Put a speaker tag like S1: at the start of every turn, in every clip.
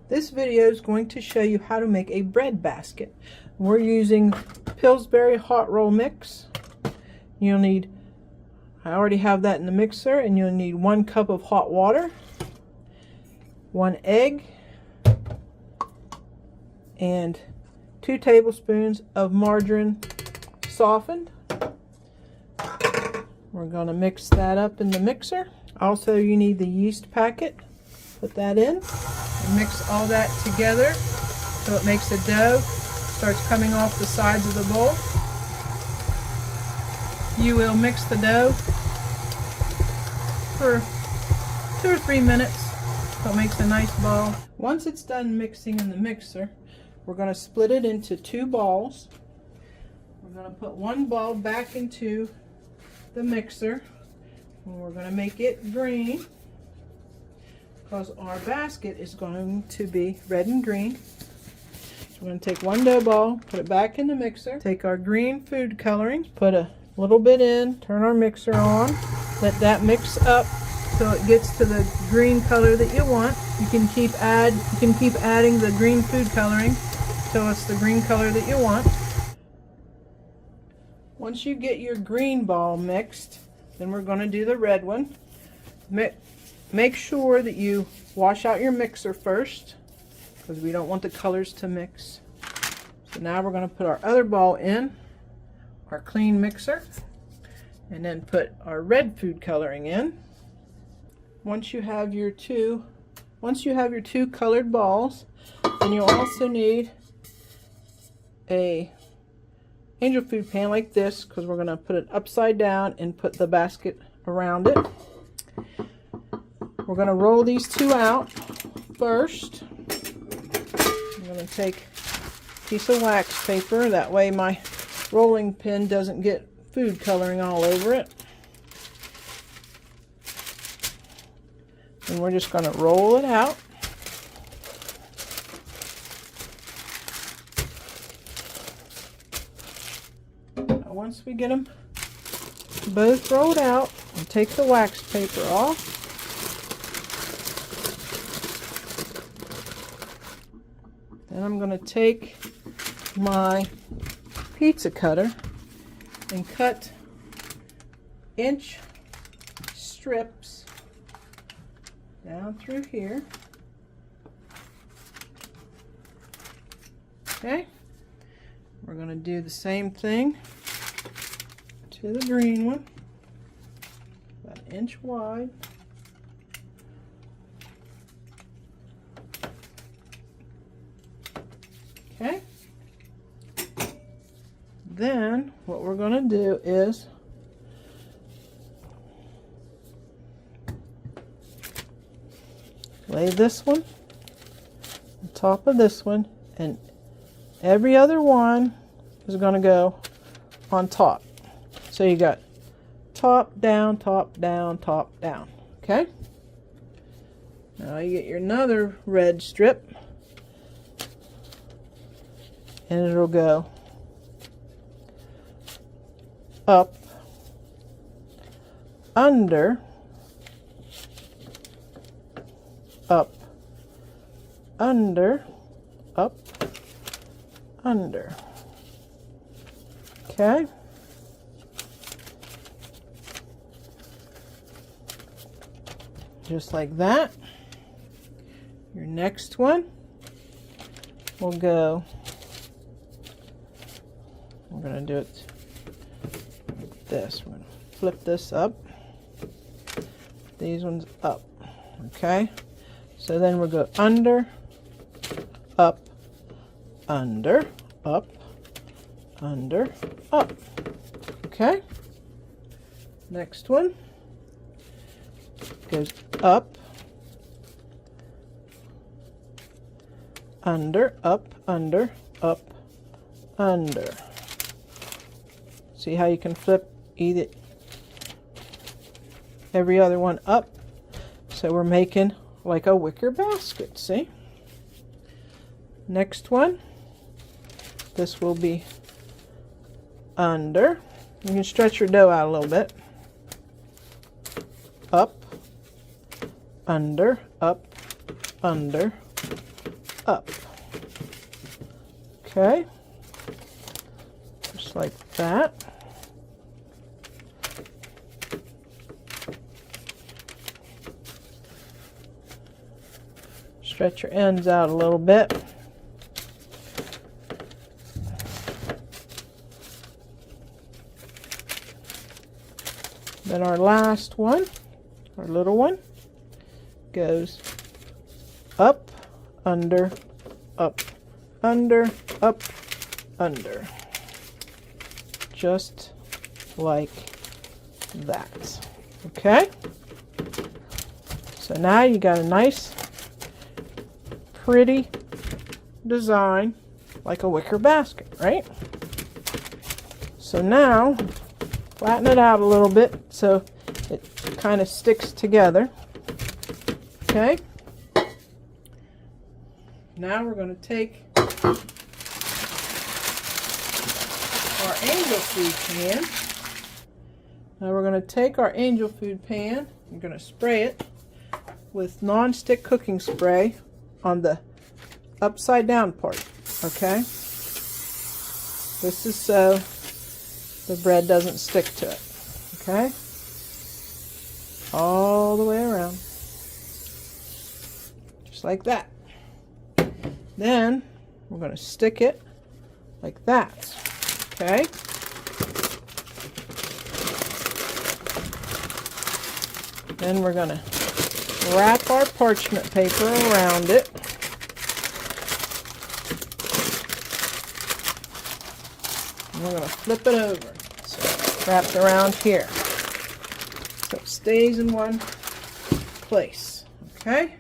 S1: This video is going to show you how to make a bread basket. We're using Pillsbury hot roll mix. You'll need, I already have that in the mixer, and you'll need 1 cup of hot water, 1 egg, and 2 tablespoons of margarine softened. We're going to mix that up in the mixer. Also, you need the yeast packet. Put that in and mix all that together so it makes a dough. Starts coming off the sides of the bowl. You will mix the dough for 2 or 3 minutes so it makes a nice ball. Once it's done mixing in the mixer, we're going to split it into 2 balls. We're going to put 1 ball back into the mixer, and we're going to make it green because our basket is going to be red and green. So we're going to take 1 dough ball, put it back in the mixer, take our green food coloring, put a little bit in, turn our mixer on, let that mix up so it gets to the green color that you want. You can keep adding the green food coloring till it's the green color that you want. Once you get your green ball mixed, then we're going to do the red one. Make sure that you wash out your mixer first because we don't want the colors to mix. So now we're going to put our other ball in our clean mixer and then put our red food coloring in. Once you have your two colored balls, then you'll also need a angel food pan like this because we're going to put it upside down and put the basket around it. We're going to roll these 2 out first. I'm going to take a piece of wax paper, that way my rolling pin doesn't get food coloring all over it. And we're just going to roll it out. Once we get them both rolled out, we'll take the wax paper off. Then I'm going to take my pizza cutter and cut inch strips down through here. Okay, we're going to do the same thing to the green one, about 1 inch wide. Okay, then what we're going to do is lay this one on top of this one, and every other one is going to go on top. So you got top, down, top, down, top, down. Okay? Now you get your another red strip, and it'll go up, under, up, under, up, under. Okay? Just like that. Your next one will go, we're going to do it like this. We're going to flip this up. These ones up. Okay? So then we'll go under, up, under, up, under, up. Okay? Next one goes up, under, up, under, up, under. See how you can flip either every other one up? So we're making like a wicker basket, see? Next one, this will be under. You can stretch your dough out a little bit. Up, under, up, under, up. Okay, just like that. Stretch your ends out a little bit. Then our last one, our little one, goes up, under, up, under, up, under. Just like that. Okay? So now you got a nice, pretty design like a wicker basket, right? So now flatten it out a little bit so it kind of sticks together. Okay. Now we're going to take our angel food pan. Now we're going to take our angel food pan. We're going to spray it with non-stick cooking spray on the upside down part. Okay. This is so the bread doesn't stick to it. Okay. All the way around. Just like that. Then we're going to stick it like that. Okay. Then we're going to wrap our parchment paper around it. And we're going to flip it over. So it's wrapped around here. So it stays in one place. Okay?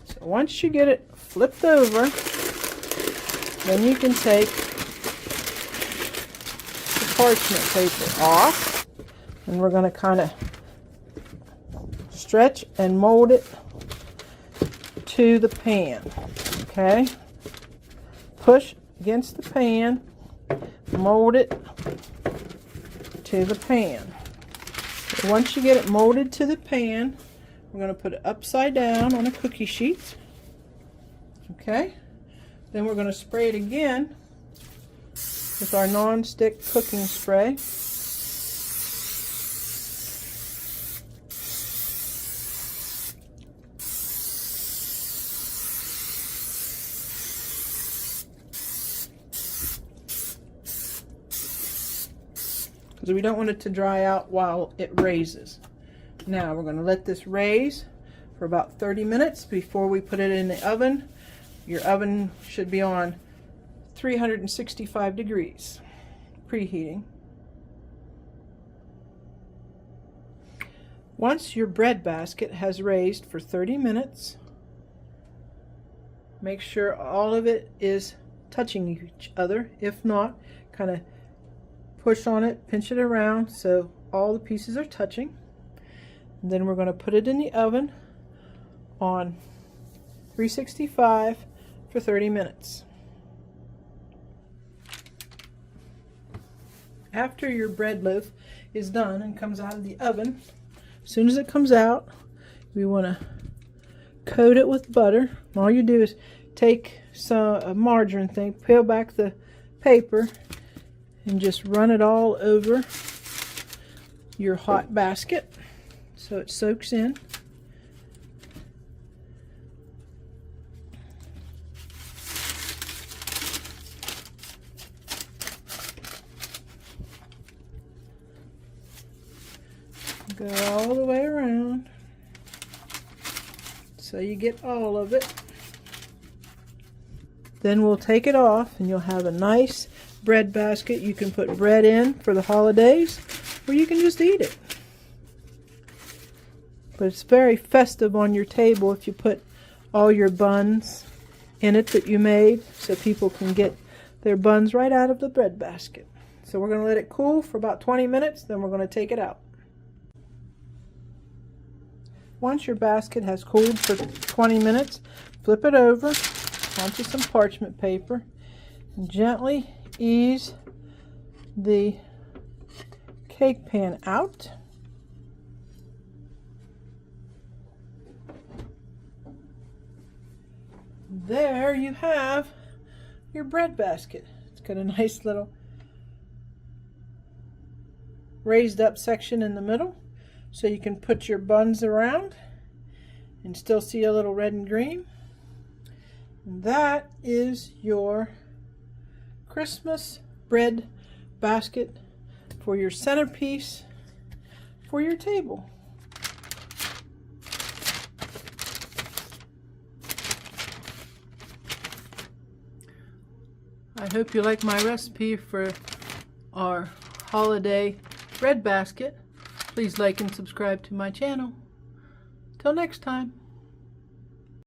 S1: So once you get it flipped over, then you can take the parchment paper off. And we're going to kind of stretch and mold it to the pan. Okay? Push against the pan, mold it to the pan. Once you get it molded to the pan, we're going to put it upside down on a cookie sheet. Okay? Then we're going to spray it again with our non-stick cooking spray. Because we don't want it to dry out while it raises. Now we're going to let this raise for about 30 minutes before we put it in the oven. Your oven should be on 365 degrees, preheating. Once your bread basket has raised for 30 minutes, make sure all of it is touching each other. If not, kind of push on it, pinch it around so all the pieces are touching. And then we're going to put it in the oven on 365 for 30 minutes. After your bread loaf is done and comes out of the oven, as soon as it comes out, we want to coat it with butter. All you do is take a margarine thing, peel back the paper, and just run it all over your hot basket so it soaks in. Go all the way around so you get all of it. Then we'll take it off and you'll have a nice bread basket. You can put bread in for the holidays, or you can just eat it. But it's very festive on your table if you put all your buns in it that you made, so people can get their buns right out of the bread basket. So we're going to let it cool for about 20 minutes, then we're going to take it out. Once your basket has cooled for 20 minutes, flip it over onto some parchment paper and gently ease the cake pan out. There you have your bread basket. It's got a nice little raised up section in the middle so you can put your buns around and still see a little red and green. And that is your Christmas bread basket for your centerpiece for your table. I hope you like my recipe for our holiday bread basket. Please like and subscribe to my channel. Till next time.